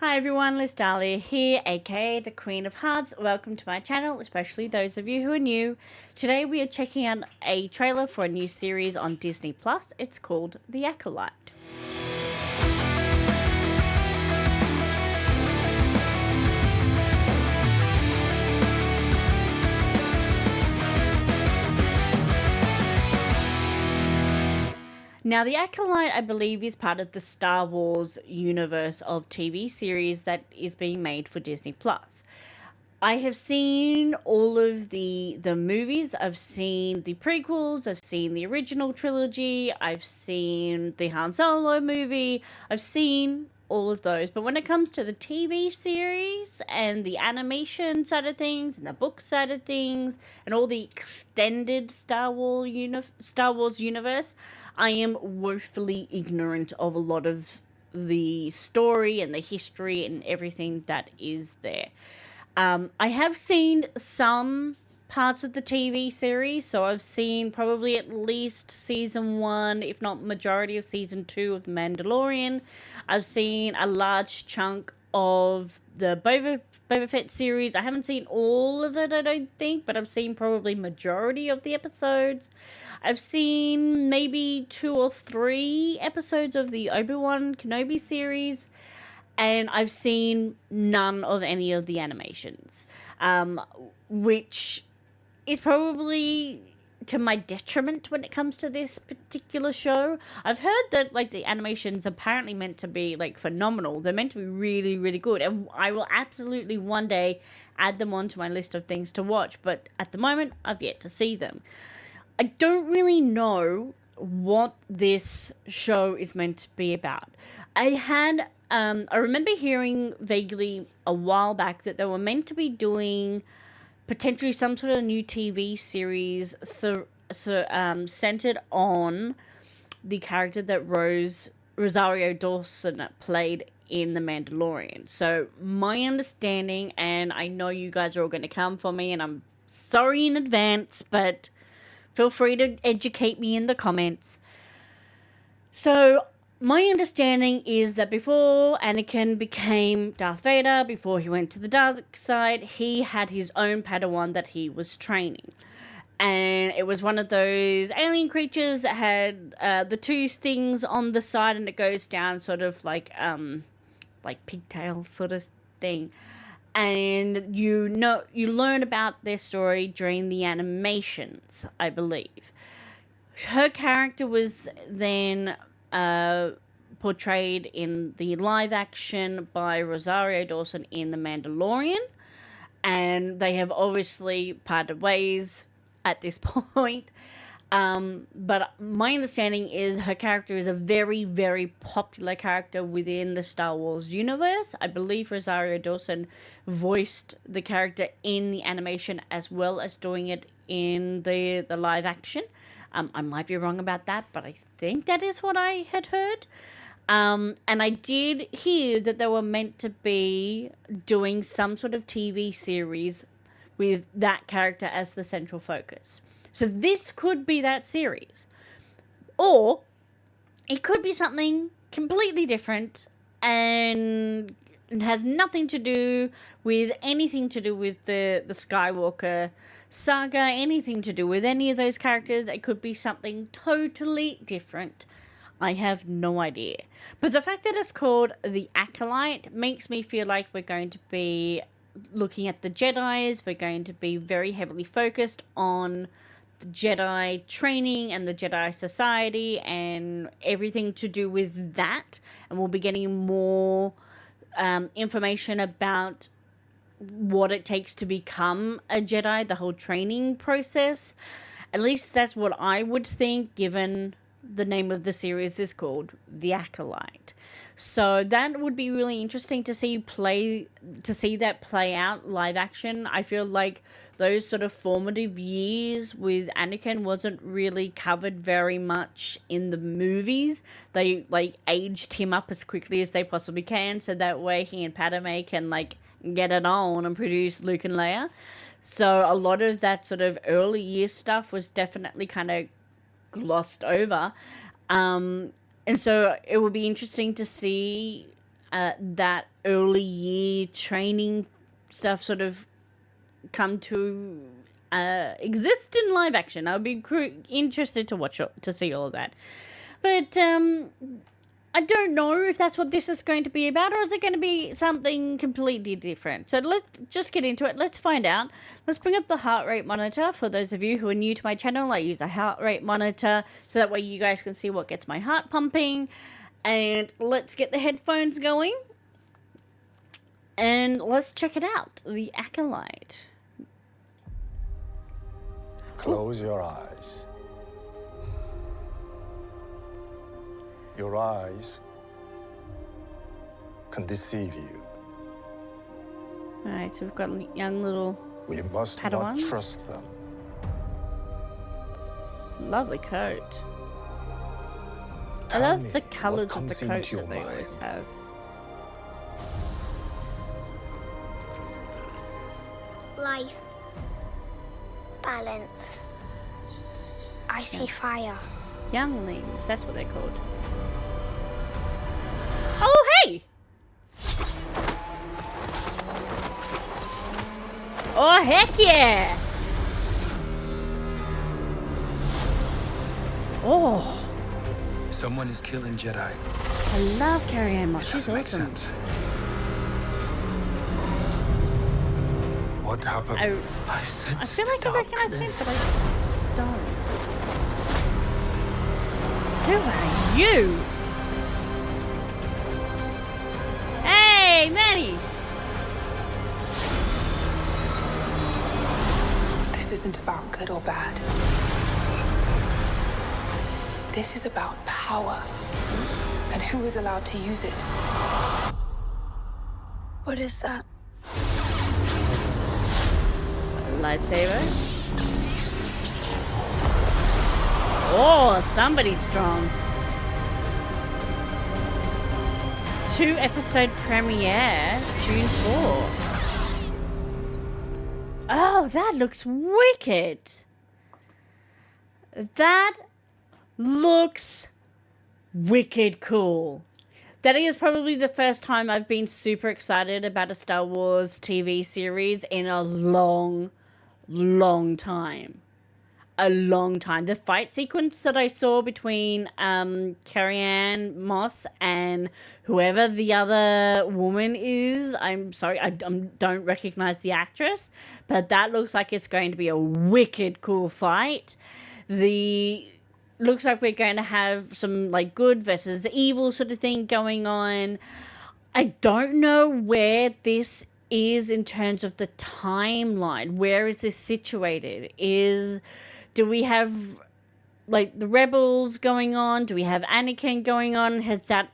Hi everyone, Liz Dahlia here, aka the Queen of Hearts. Welcome to my channel, especially those of you who are new. Today we are checking out a trailer for a new series on Disney Plus. It's called The Acolyte. Now, The Acolyte, I believe, is part of the Star Wars universe of TV series that is being made for Disney Plus. I have seen all of the movies. I've seen the prequels. I've seen the original trilogy. I've seen the Han Solo movie. I've seen all of those. But when it comes to the TV series and the animation side of things and the book side of things and all the extended Star Wars universe, I am woefully ignorant of a lot of the story and the history and everything that is there. I have seen some parts of the TV series, so I've seen probably at least season 1, if not majority of season 2 of The Mandalorian. I've seen a large chunk of the Boba Fett series. I haven't seen all of it, I don't think, but I've seen probably majority of the episodes. I've seen maybe 2 or 3 episodes of the Obi-Wan Kenobi series, and I've seen none of any of the animations, which is probably to my detriment when it comes to this particular show. I've heard that the animations apparently meant to be phenomenal. They're meant to be really, really good, and I will absolutely one day add them onto my list of things to watch, but at the moment I've yet to see them. I don't really know what this show is meant to be about. I remember hearing vaguely a while back that they were meant to be doing potentially some sort of new TV series centered on the character that Rosario Dawson played in The Mandalorian. So my understanding, and I know you guys are all going to come for me, and I'm sorry in advance, but feel free to educate me in the comments. So my understanding is that before Anakin became Darth Vader, before he went to the dark side, he had his own Padawan that he was training. And it was one of those alien creatures that had the two things on the side, and it goes down sort of like pigtails sort of thing. And you learn about their story during the animations, I believe. Her character was then portrayed in the live action by Rosario Dawson in The Mandalorian, and they have obviously parted ways at this point. But my understanding is her character is a very, very popular character within the Star Wars universe. I believe Rosario Dawson voiced the character in the animation as well as doing it in the live action. I might be wrong about that, but I think that is what I had heard. And I did hear that they were meant to be doing some sort of TV series with that character as the central focus. So this could be that series. Or it could be something completely different and it has nothing to do with anything to do with the Skywalker saga, anything to do with any of those characters. It could be something totally different. I have no idea. But the fact that it's called The Acolyte makes me feel like we're going to be looking at the Jedis. We're going to be very heavily focused on the Jedi training and the Jedi Society and everything to do with that. And we'll be getting more information about what it takes to become a Jedi, the whole training process. At least that's what I would think, given the name of the series is called The Acolyte. So that would be really interesting to see that play out live action. I feel like those sort of formative years with Anakin wasn't really covered very much in the movies. They aged him up as quickly as they possibly can, so that way he and Padme can get it on and produce Luke and Leia. So a lot of that sort of early year stuff was definitely kind of glossed over. And so it will be interesting to see that early year training stuff sort of come to exist in live action. I'd be interested to see all of that. But I don't know if that's what this is going to be about, or is it going to be something completely different? So let's just get into it. Let's find out. Let's bring up the heart rate monitor. For those of you who are new to my channel, I use a heart rate monitor so that way you guys can see what gets my heart pumping. And let's get the headphones going. And let's check it out. The Acolyte. Close your eyes. Your eyes can deceive you. Alright, so we've got young little We must Padawans. not trust them. Lovely coat. I Tell love me the what colours of the comes coat into your that they always mind. have. Life. Balance. I see fire. Younglings, that's what they're called. Oh, hey! Oh, heck yeah! Oh, Someone is killing Jedi. I love Carrie-Anne Moss. It She's doesn't make awesome. sense. What happened? I sense I feel like I recognize him, but I don't. Who are you? Hey, Manny! This isn't about good or bad. This is about power and who is allowed to use it. What is that? Lightsaber. Oh, somebody's strong. 2-episode premiere, June 4. Oh, that looks wicked. That looks wicked cool. That is probably the first time I've been super excited about a Star Wars TV series in a long time. A long time. The fight sequence that I saw between Carrie-Anne Moss and whoever the other woman is, I'm sorry, I don't recognize the actress, but that looks like it's going to be a wicked cool fight. Looks like we're going to have some like good versus evil sort of thing going on. I don't know where this is in terms of the timeline. Where is this situated? Do we have like the rebels going on? Do we have Anakin going on? Has that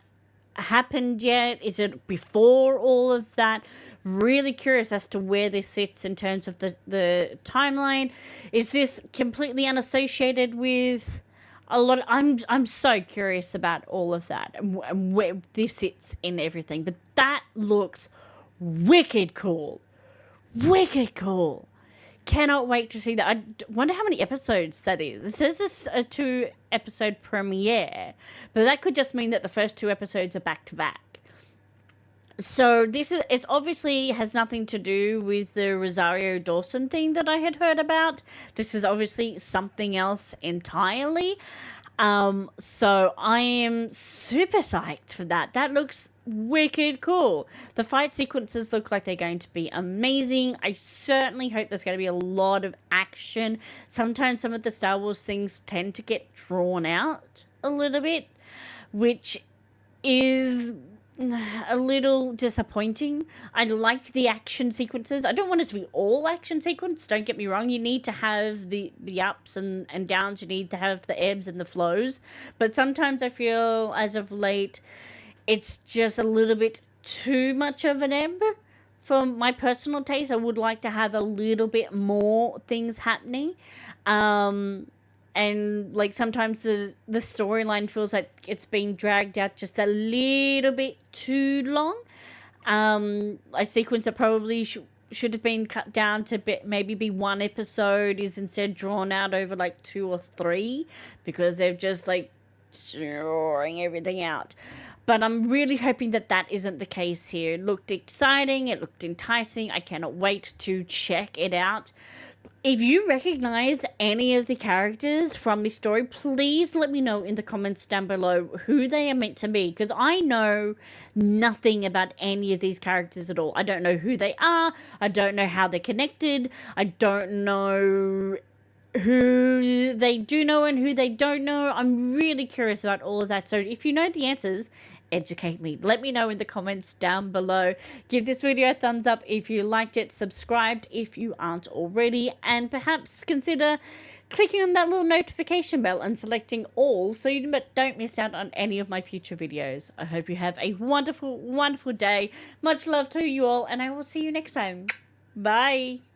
happened yet? Is it before all of that? Really curious as to where this sits in terms of the timeline. Is this completely unassociated with a lot I'm so curious about all of that and where this sits in everything. But that looks wicked cool. Wicked cool. Cannot wait to see that. I wonder how many episodes that is. It says this a 2-episode premiere, but that could just mean that the first 2 episodes are back to back. So it's obviously has nothing to do with the Rosario Dawson thing that I had heard about. This is obviously something else entirely. So I am super psyched for that. That looks wicked cool. The fight sequences look like they're going to be amazing. I certainly hope there's going to be a lot of action. Sometimes some of the Star Wars things tend to get drawn out a little bit, which is a little disappointing. I like the action sequences. I don't want it to be all action sequence, don't get me wrong. You need to have the ups and downs. You need to have the ebbs and the flows. But sometimes I feel, as of late, it's just a little bit too much of an ebb. For my personal taste, I would like to have a little bit more things happening. And like sometimes the storyline feels like it's being dragged out just a little bit too long. A sequence that probably should have been cut down to maybe be 1 episode is instead drawn out over like 2 or 3 because they've just like drawing everything out. But I'm really hoping that that isn't the case here. It looked exciting. It looked enticing. I cannot wait to check it out. If you recognize any of the characters from this story, please let me know in the comments down below who they are meant to be, because I know nothing about any of these characters at all. I don't know who they are. I don't know how they're connected. I don't know who they do know and who they don't know. I'm really curious about all of that. So if you know the answers, educate me. Let me know in the comments down below. Give this video a thumbs up if you liked it, subscribed if you aren't already, and perhaps consider clicking on that little notification bell and selecting all so you don't miss out on any of my future videos. I hope you have a wonderful, wonderful day. Much love to you all, and I will see you next time. Bye.